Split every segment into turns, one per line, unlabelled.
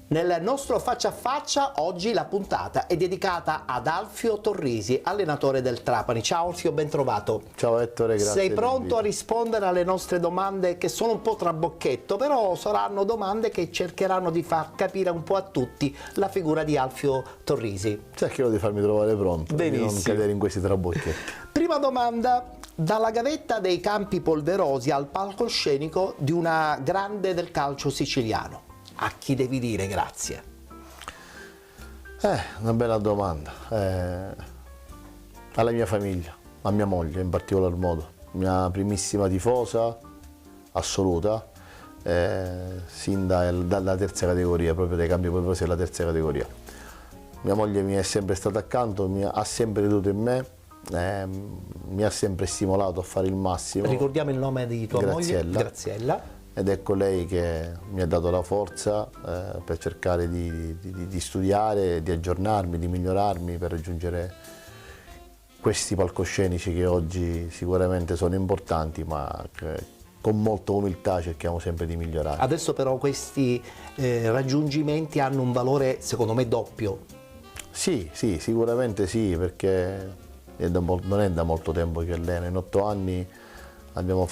Nel nostro faccia a faccia oggi la puntata è dedicata ad Alfio Torrisi, allenatore del Trapani. Ciao Alfio, ben trovato.
Ciao Ettore, grazie.
Sei pronto a rispondere alle nostre domande che sono un po' trabocchetto, però saranno domande che cercheranno di far capire un po' a tutti la figura di Alfio Torrisi.
Cercherò di farmi trovare pronto,
Benissimo.
di non cadere in questi trabocchetti.
Prima domanda, dalla gavetta dei Campi Polverosi al palcoscenico di una grande del calcio siciliano. A chi devi dire grazie?
Una bella domanda. Alla mia famiglia, a mia moglie in particolar modo, mia primissima tifosa assoluta, sin dalla terza categoria, proprio dai Campi Polverosi alla terza categoria. Mia moglie mi è sempre stata accanto, ha sempre creduto in me, mi ha sempre stimolato a fare il massimo.
Ricordiamo il nome di tua moglie? Graziella.
Ed ecco lei che mi ha dato la forza per cercare di studiare, di aggiornarmi, di migliorarmi per raggiungere questi palcoscenici che oggi sicuramente sono importanti, ma che con molta umiltà cerchiamo sempre di migliorare.
Adesso però questi raggiungimenti hanno un valore secondo me doppio.
Sì, sicuramente sì, perché non è da molto tempo che alleno. In 8 anni abbiamo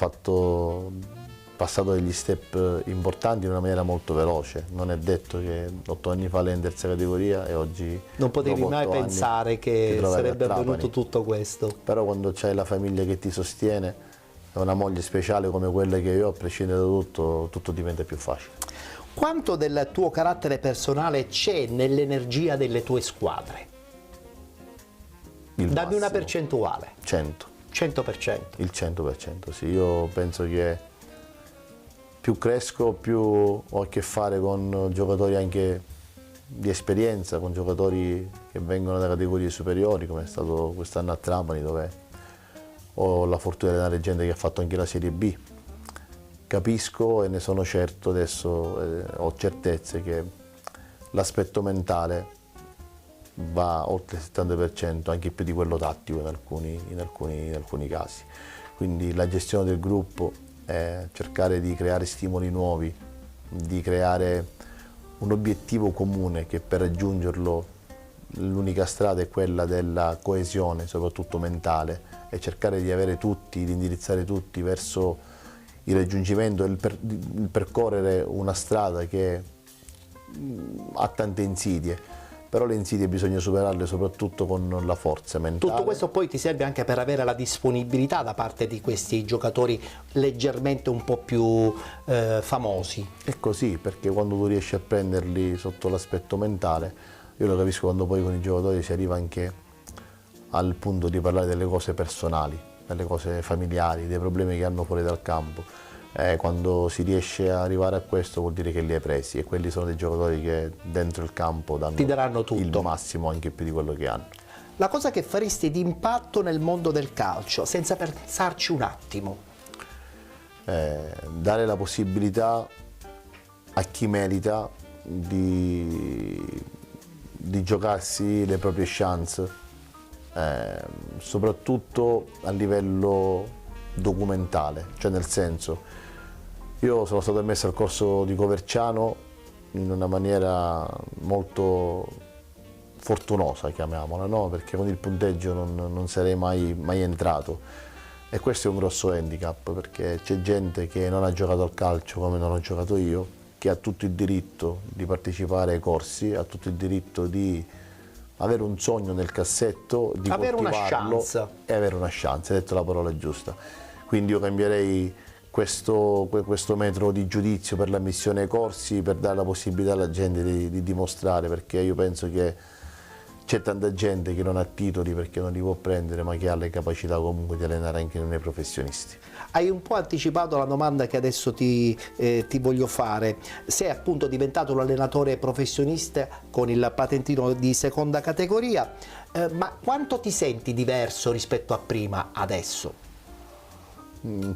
passato degli step importanti in una maniera molto veloce. Non è detto che 8 anni fa lei in terza categoria e oggi
non potevi mai pensare che sarebbe avvenuto tutto questo.
Però quando c'hai la famiglia che ti sostiene e una moglie speciale come quella che io ho, a prescindere da tutto diventa più facile.
Quanto del tuo carattere personale c'è nell'energia delle tue squadre? Dammi una percentuale.
100.
100%.
Il 100%, sì. Io penso che più cresco, più ho a che fare con giocatori anche di esperienza, con giocatori che vengono da categorie superiori, come è stato quest'anno a Trapani, dove ho la fortuna di allenare gente che ha fatto anche la Serie B. Capisco e ne sono certo adesso, ho certezze che l'aspetto mentale va oltre il 70%, anche più di quello tattico in alcuni casi. Quindi la gestione del gruppo, cercare di creare stimoli nuovi, di creare un obiettivo comune che per raggiungerlo l'unica strada è quella della coesione, soprattutto mentale, e cercare di avere tutti, di indirizzare tutti verso il raggiungimento, il percorrere una strada che ha tante insidie. Però le insidie bisogna superarle soprattutto con la forza mentale.
Tutto questo poi ti serve anche per avere la disponibilità da parte di questi giocatori leggermente un po' più famosi.
È così, perché quando tu riesci a prenderli sotto l'aspetto mentale, io lo capisco quando poi con i giocatori si arriva anche al punto di parlare delle cose personali, delle cose familiari, dei problemi che hanno fuori dal campo. Quando si riesce a arrivare a questo vuol dire che li hai presi, e quelli sono dei giocatori che dentro il campo
ti daranno tutto,
il massimo, anche più di quello che hanno.
La cosa che faresti di impatto nel mondo del calcio, senza pensarci un attimo?
Dare la possibilità a chi merita di giocarsi le proprie chance, soprattutto a livello documentale, cioè nel senso, io sono stato ammesso al corso di Coverciano in una maniera molto fortunosa, chiamiamola, no? Perché con il punteggio non sarei mai entrato, e questo è un grosso handicap, perché c'è gente che non ha giocato al calcio come non ho giocato io, che ha tutto il diritto di partecipare ai corsi, ha tutto il diritto di avere un sogno nel cassetto, di
avere una
coltivarlo
chance.
E avere una chance, hai detto la parola giusta. Quindi io cambierei questo metro di giudizio per l'ammissione ai corsi, per dare la possibilità alla gente di dimostrare, perché io penso che c'è tanta gente che non ha titoli perché non li può prendere, ma che ha le capacità comunque di allenare anche noi professionisti.
Hai un po' anticipato la domanda che adesso ti voglio fare. Sei appunto diventato un allenatore professionista con il patentino di seconda categoria, ma quanto ti senti diverso rispetto a prima adesso?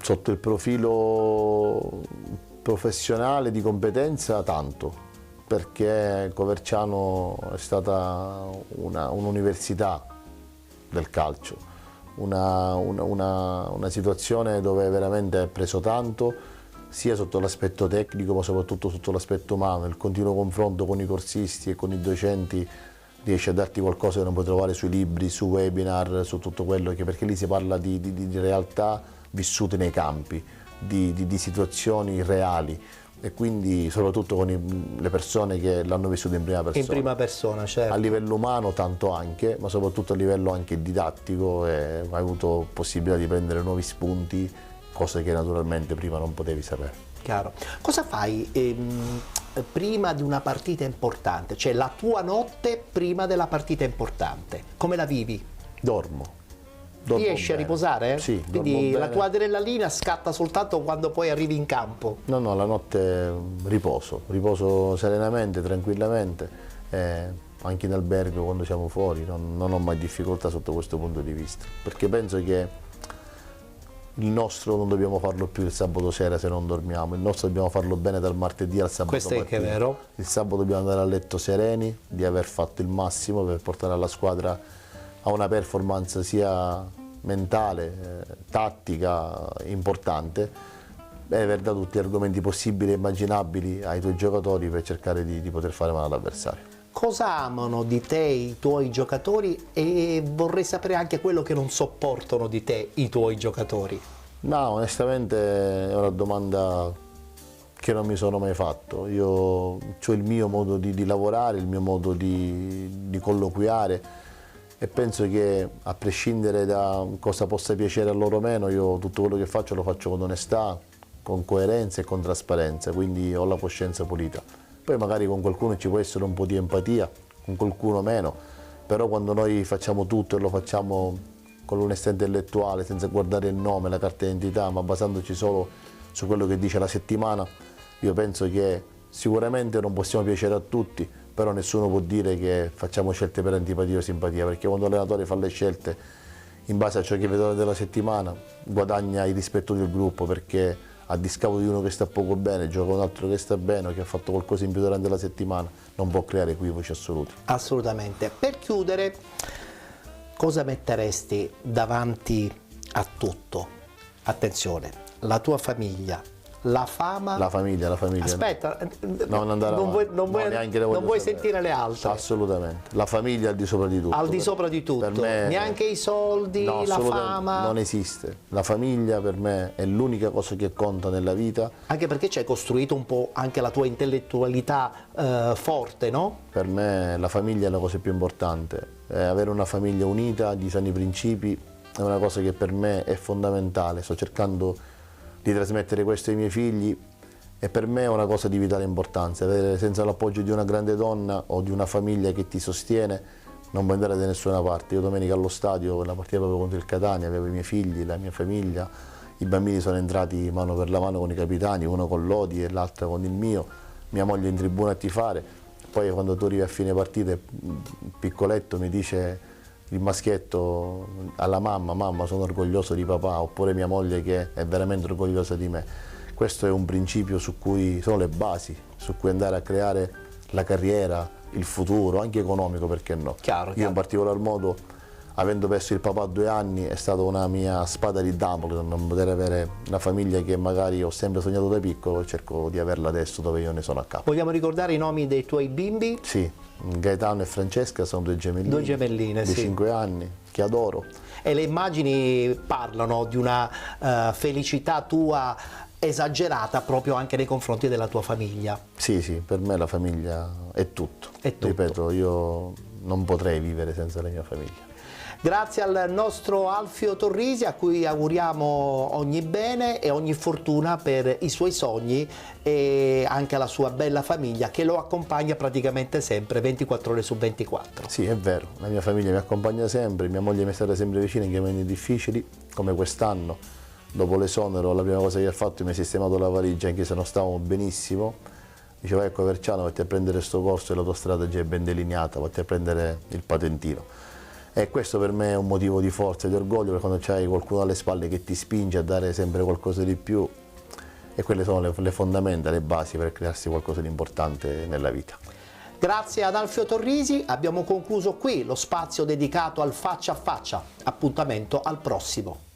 Sotto il profilo professionale di competenza tanto, perché Coverciano è stata un'università del calcio, una situazione dove veramente hai preso tanto, sia sotto l'aspetto tecnico ma soprattutto sotto l'aspetto umano. Il continuo confronto con i corsisti e con i docenti riesce a darti qualcosa che non puoi trovare sui libri, su webinar, su tutto quello che, perché lì si parla di realtà vissute nei campi, di situazioni reali, e quindi soprattutto con le persone che l'hanno vissuto in prima persona.
In prima persona, certo.
A livello umano tanto anche, ma soprattutto a livello anche didattico, hai avuto possibilità di prendere nuovi spunti, cose che naturalmente prima non potevi sapere.
Chiaro. Cosa fai prima di una partita importante? Cioè la tua notte prima della partita importante, come la vivi?
Dormo
Riesci a
bene.
riposare?
Sì,
Quindi
dormo
la
bene.
tua adrenalina scatta soltanto quando poi arrivi in campo.
No, la notte riposo serenamente, tranquillamente, anche in albergo quando siamo fuori, non ho mai difficoltà sotto questo punto di vista, perché penso che il nostro non dobbiamo farlo più il sabato sera se non dormiamo, il nostro dobbiamo farlo bene dal martedì al sabato
Questo è anche
mattina.
vero.
Il sabato dobbiamo andare a letto sereni, di aver fatto il massimo per portare la squadra a una performance sia mentale, tattica, importante, e aver dato tutti gli argomenti possibili e immaginabili ai tuoi giocatori per cercare di poter fare male all'avversario.
Cosa amano di te i tuoi giocatori, e vorrei sapere anche quello che non sopportano di te i tuoi giocatori?
No, onestamente è una domanda che non mi sono mai fatto. Io ho il mio modo di lavorare, il mio modo di colloquiare, e penso che a prescindere da cosa possa piacere a loro o meno, io tutto quello che faccio lo faccio con onestà, con coerenza e con trasparenza, quindi ho la coscienza pulita. Poi magari con qualcuno ci può essere un po' di empatia, con qualcuno meno, però quando noi facciamo tutto e lo facciamo con l'onestà intellettuale, senza guardare il nome, la carta d'identità, ma basandoci solo su quello che dice la settimana, io penso che sicuramente non possiamo piacere a tutti, però nessuno può dire che facciamo scelte per antipatia o simpatia, perché quando l'allenatore fa le scelte in base a ciò che vede della settimana guadagna il rispetto del gruppo, perché a discapito di uno che sta poco bene gioca un altro che sta bene o che ha fatto qualcosa in più durante la settimana, non può creare equivoci assoluti.
Assolutamente. Per chiudere, cosa metteresti davanti a tutto? Attenzione, la tua famiglia, la fama.
La famiglia.
Aspetta,
Non andare
non vuoi,
avanti.
non
No,
vuoi-
neanche le voglio
non vuoi
sapere.
sentire le altre.
Assolutamente. La famiglia al di sopra di tutto.
Al di sopra di tutto,
Per me,
neanche i soldi,
no,
la
assolutamente
fama.
non esiste. La famiglia per me è l'unica cosa che conta nella vita.
Anche perché ci hai costruito un po' anche la tua intellettualità forte, no?
Per me la famiglia è la cosa più importante. Avere una famiglia unita, di sani principi, è una cosa che per me è fondamentale. Sto cercando di trasmettere questo ai miei figli, e per me è una cosa di vitale importanza. Senza l'appoggio di una grande donna o di una famiglia che ti sostiene non puoi andare da nessuna parte. Io domenica allo stadio, la partita proprio contro il Catania, avevo i miei figli, la mia famiglia, i bambini sono entrati mano per la mano con i capitani, uno con Lodi e l'altro con il mio, mia moglie in tribuna a tifare. Poi quando tu arrivi a fine partita, il piccoletto mi dice, il maschietto, alla mamma: mamma, sono orgoglioso di papà, oppure mia moglie che è veramente orgogliosa di me. Questo è un principio su cui sono le basi, su cui andare a creare la carriera, il futuro, anche economico, perché no?
Chiaro,
Io
chiaro.
in particolar modo, avendo perso il papà a 2 anni, è stata una mia spada di Damocle non poter avere una famiglia che magari ho sempre sognato da piccolo, cerco di averla adesso dove io ne sono a capo.
Vogliamo ricordare i nomi dei tuoi bimbi?
Sì, Gaetano e Francesca sono 2 gemelline.
2 gemelline,
di
sì.
5 anni, che adoro.
E le immagini parlano di una felicità tua esagerata proprio anche nei confronti della tua famiglia.
Sì, per me la famiglia è tutto.
È tutto.
Ripeto, io non potrei vivere senza la mia famiglia.
Grazie al nostro Alfio Torrisi, a cui auguriamo ogni bene e ogni fortuna per i suoi sogni, e anche alla sua bella famiglia che lo accompagna praticamente sempre 24 ore su 24.
Sì, è vero, la mia famiglia mi accompagna sempre, mia moglie mi è stata sempre vicina in momenti difficili, come quest'anno. Dopo l'esonero la prima cosa che ha fatto mi ha sistemato la valigia, anche se non stavamo benissimo. Diceva: ecco Verciano, vatti a prendere sto corso e l'autostrada già è ben delineata, vatti a prendere il patentino. E questo per me è un motivo di forza e di orgoglio, perché quando c'hai qualcuno alle spalle che ti spinge a dare sempre qualcosa di più, e quelle sono le fondamenta, le basi per crearsi qualcosa di importante nella vita.
Grazie ad Alfio Torrisi, abbiamo concluso qui lo spazio dedicato al faccia a faccia. Appuntamento al prossimo.